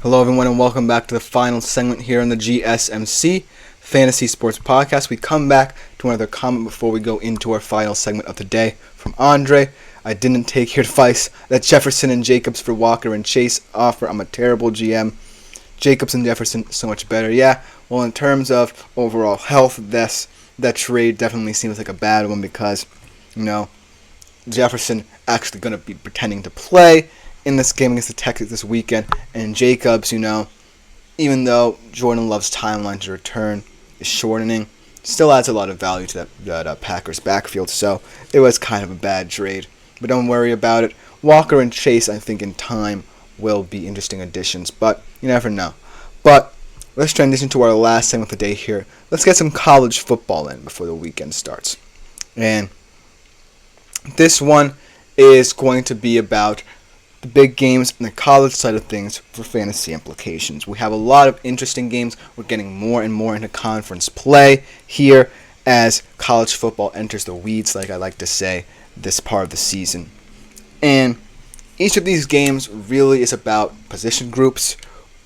Hello everyone and welcome back to the final segment here on the GSMC Fantasy Sports Podcast. We come back to another comment before we go into our final segment of the day from Andre. I didn't take your advice that Jefferson and Jacobs for Walker and Chase offer. I'm a terrible GM. Jacobs and Jefferson so much better. Yeah, well in terms of overall health, that trade definitely seems like a bad one because, Jefferson actually going to be pretending to play in this game against the Texans this weekend, and Jacobs, even though Jordan Love's timeline to return is shortening, still adds a lot of value to that Packers backfield, so it was kind of a bad trade. But don't worry about it. Walker and Chase, I think, in time will be interesting additions, but you never know. But let's transition to our last segment of the day here. Let's get some college football in before the weekend starts. And this one is going to be about the big games and the college side of things for fantasy implications. We have a lot of interesting games. We're getting more and more into conference play here as college football enters the weeds, like I like to say, this part of the season. And each of these games really is about position groups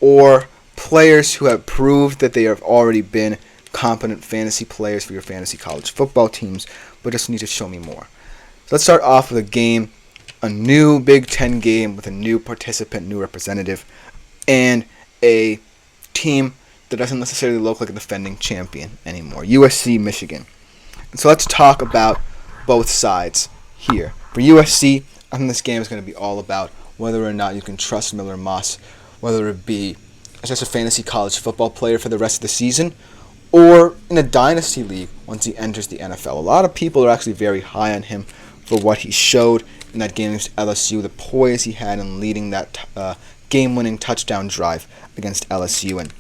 or players who have proved that they have already been competent fantasy players for your fantasy college football teams, but just need to show me more. So let's start off with a new Big Ten game with a new participant, new representative, and a team that doesn't necessarily look like a defending champion anymore, USC, Michigan. And so let's talk about both sides here. For USC, I think this game is going to be all about whether or not you can trust Miller Moss, whether it be as just a fantasy college football player for the rest of the season, or in a dynasty league once he enters the NFL. A lot of people are actually very high on him for what he showed in that game against LSU, the poise he had in leading that game-winning touchdown drive against LSU, and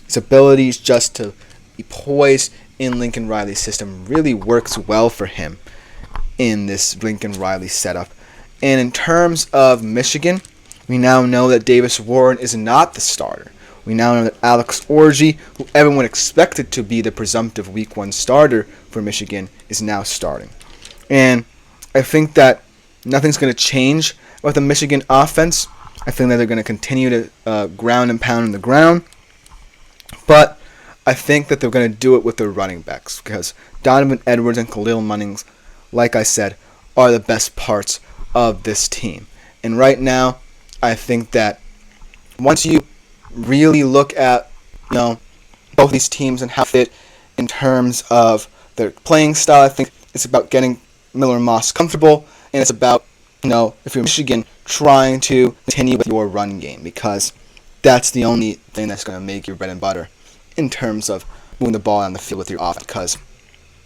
his abilities just to be poised in Lincoln Riley's system really works well for him in this Lincoln Riley setup. And in terms of Michigan, we now know that Davis Warren is not the starter. We now know that Alex Orji, who everyone expected to be the presumptive Week 1 starter for Michigan, is now starting. And I think that nothing's going to change with the Michigan offense. I think that they're going to continue to ground and pound on the ground. But I think that they're going to do it with their running backs because Donovan Edwards and Khalil Munnings, like I said, are the best parts of this team. And right now, I think that once you really look at both these teams and how they fit in terms of their playing style, I think it's about getting Miller Moss comfortable, and it's about, if you're Michigan, trying to continue with your run game because that's the only thing that's going to make your bread and butter in terms of moving the ball on the field with your offense. Because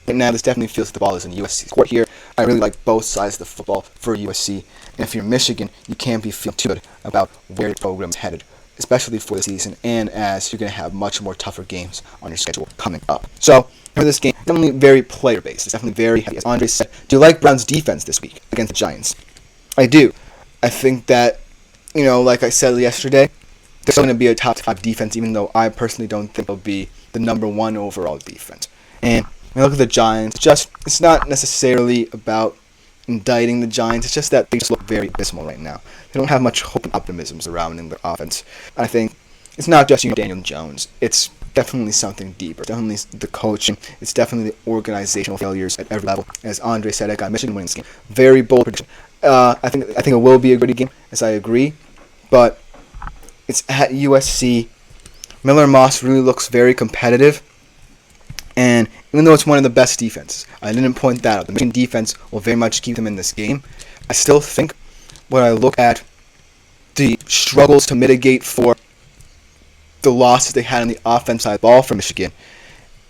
right now, this definitely feels like the ball is in USC's court here. I really like both sides of the football for USC, and if you're Michigan, you can't be feeling too good about where the program's headed, especially for the season, and as you're going to have much more tougher games on your schedule coming up. So, for this game, definitely very player-based. It's definitely very heavy. As Andre said, do you like Brown's defense this week against the Giants? I do. I think that, like I said yesterday, they're still going to be a top 5 defense, even though I personally don't think they'll be the number 1 overall defense. And when you look at the Giants, it's not necessarily about indicting the Giants. It's just that they just look very abysmal right now. They don't have much hope and optimism surrounding their offense. I think it's not just Daniel Jones. It's definitely something deeper. Definitely the coaching. It's definitely the organizational failures at every level. As Andre said, I got Michigan winning this game. Very bold prediction. I think it will be a gritty game, as I agree. But it's at USC. Miller Moss really looks very competitive. And even though it's one of the best defenses, I didn't point that out. The Michigan defense will very much keep them in this game. I still think when I look at the struggles to mitigate for the losses they had on the offense side of the ball for Michigan,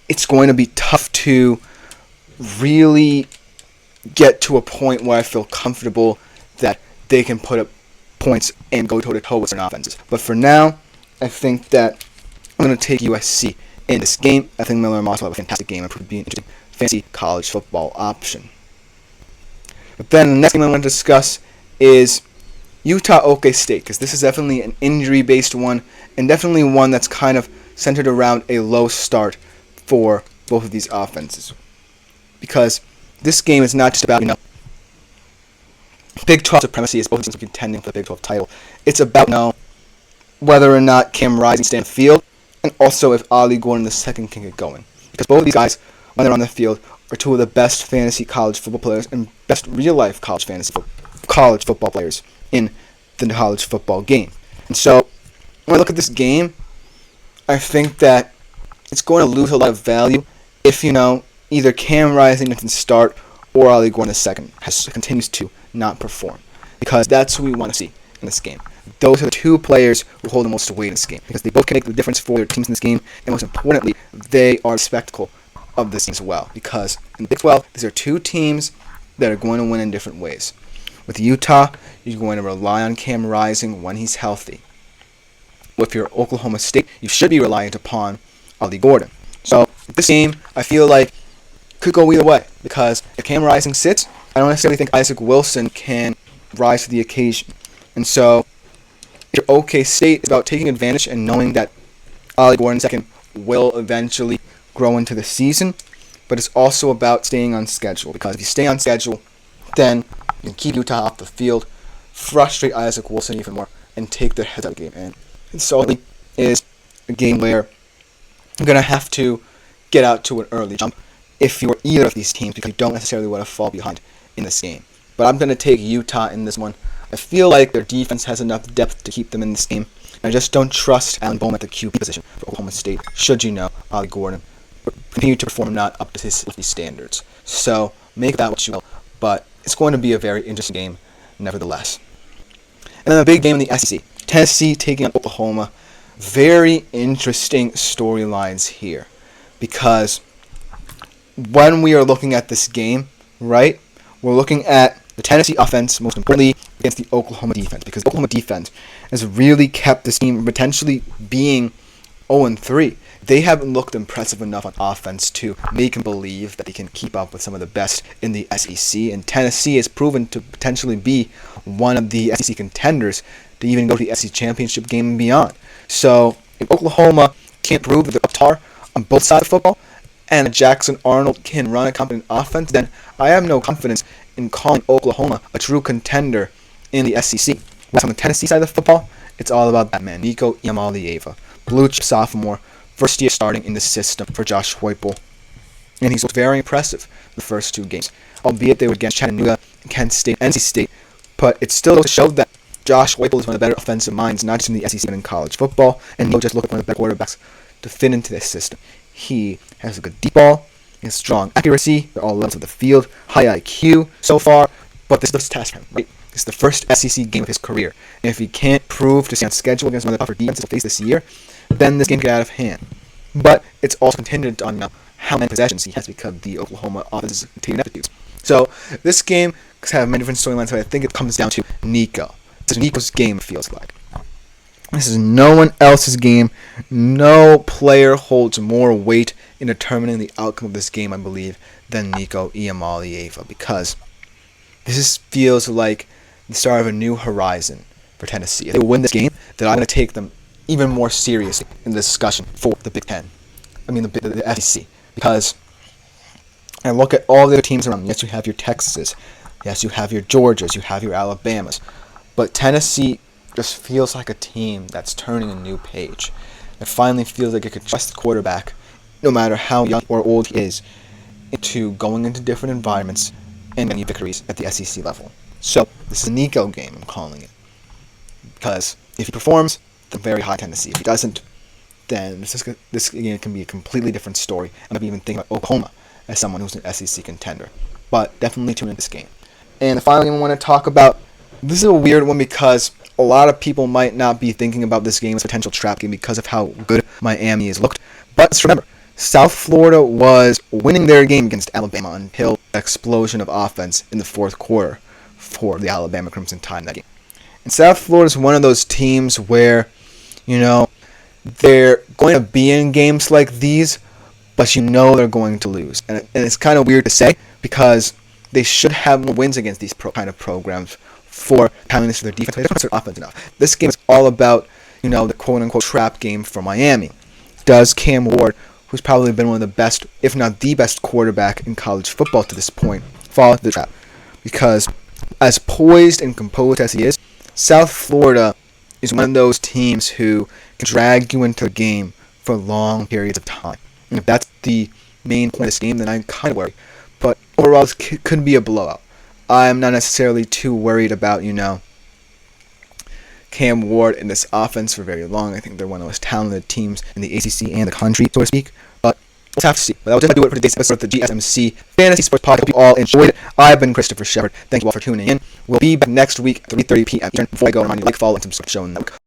it's going to be tough to really get to a point where I feel comfortable that they can put up points and go toe-to-toe with certain offenses. But for now, I think that I'm going to take USC in this game. I think Miller Moss will have a fantastic game and be an interesting fantasy college football option. But then the next game I want to discuss is Utah-OK State, because this is definitely an injury-based one, and definitely one that's kind of centered around a low start for both of these offenses. Because this game is not just about, Big 12 supremacy, as both teams are contending for the Big 12 title. It's about, whether or not Cam Rising stay on the field, and also if Ollie Gordon II can get going. Because both of these guys, when they're on the field, are two of the best fantasy college football players and best real-life college football players in the college football game. And so, when I look at this game, I think that it's going to lose a lot of value if, either Cam Rising doesn't start or Ollie Gordon II continues to not perform. Because that's who we want to see in this game. Those are the two players who hold the most weight in this game. Because they both can make the difference for their teams in this game. And most importantly, they are the spectacle of this game as well. Because in the Big 12, these are two teams that are going to win in different ways. With Utah, you're going to rely on Cam Rising when he's healthy. With your Oklahoma State, you should be reliant upon Ollie Gordon. So this game, I feel like, could go either way. Because if Cam Rising sits, I don't necessarily think Isaac Wilson can rise to the occasion. And so your OK State is about taking advantage and knowing that Ollie Gordon II will eventually grow into the season. But it's also about staying on schedule. Because if you stay on schedule, then you can keep Utah off the field, frustrate Isaac Wilson even more, and take their heads out of the game. And so it is a game where you're going to have to get out to an early jump if you're either of these teams, because you don't necessarily want to fall behind in this game. But I'm going to take Utah in this one. I feel like their defense has enough depth to keep them in this game. And I just don't trust Allen Bowman at the QB position for Oklahoma State, should Ollie Gordon continue to perform not up to his standards. So make that what you will. But it's going to be a very interesting game, nevertheless. And then a big game in the SEC. Tennessee taking on Oklahoma. Very interesting storylines here. Because when we are looking at this game, right, we're looking at the Tennessee offense, most importantly, against the Oklahoma defense. Because the Oklahoma defense has really kept this team potentially being 0-3. They haven't looked impressive enough on offense to make them believe that they can keep up with some of the best in the SEC. And Tennessee has proven to potentially be one of the SEC contenders to even go to the SEC championship game and beyond. So if Oklahoma can't prove that they're up to par on both sides of football, and Jackson Arnold can run a competent offense, then I have no confidence in calling Oklahoma a true contender in the SEC. Whereas on the Tennessee side of the football, it's all about that man, Nico Iamaleava, blue chip sophomore, first year starting in the system for Josh Heupel. And he's looked very impressive the first two games, albeit they were against Chattanooga, Kent State, and NC State. But it still showed that Josh Heupel is one of the better offensive minds, not just in the SEC but in college football, and he'll just look like one of the better quarterbacks to fit into this system. He has a good deep ball, he has strong accuracy at all levels of the field, high IQ so far, but this is the test for him, right? This is the first SEC game of his career. And if he can't prove to stay on schedule against one of the tougher defenses he'll face this year, then this game can get out of hand. But it's also contingent on how many possessions he has because the Oklahoma offense is taking aptitudes. So this game could have many different storylines, but I think it comes down to Nico. This is Nico's game, it feels like. This is no one else's game. No player holds more weight in determining the outcome of this game, I believe, than Nico Iamaleava, because this feels like the start of a new horizon for Tennessee. If they win this game, then I'm going to take them even more seriously in the discussion for the Big Ten. The SEC. Because I look at all the other teams around. Yes, you have your Texases. Yes, you have your Georgias. You have your Alabamas. But Tennessee just feels like a team that's turning a new page. It finally feels like it can trust the quarterback, no matter how young or old he is, into going into different environments and getting victories at the SEC level. So this is a Nico game, I'm calling it. Because if he performs, then very high Tennessee. If he doesn't, then this game can be a completely different story. I'm maybe even thinking about Oklahoma as someone who's an SEC contender. But definitely tune into this game. And the final game I want to talk about, this is a weird one because a lot of people might not be thinking about this game as a potential trap game because of how good Miami has looked. But let's remember, South Florida was winning their game against Alabama until the explosion of offense in the fourth quarter for the Alabama Crimson Tide in that game. And South Florida is one of those teams where, they're going to be in games like these, but they're going to lose. And it's kind of weird to say because they should have more wins against these kind of programs for having this for their defense. They don't have their offense enough. This game is all about, the quote-unquote trap game for Miami. Does Cam Ward, who's probably been one of the best, if not the best quarterback in college football to this point, fall into the trap? Because as poised and composed as he is, South Florida is one of those teams who can drag you into the game for long periods of time. And if that's the main point of this game, then I'm kind of worried. But overall, this could be a blowout. I'm not necessarily too worried about, Cam Ward in this offense for very long. I think they're one of the most talented teams in the ACC and the country, so to speak. But we'll have to see. But that will just do it for today's episode of the GSMC Fantasy Sports Podcast. I hope you all enjoyed it. I've been Christopher Shepard. Thank you all for tuning in. We'll be back next week at 3:30 p.m. Eastern. Before I go, remind you to like, follow, and subscribe to the show.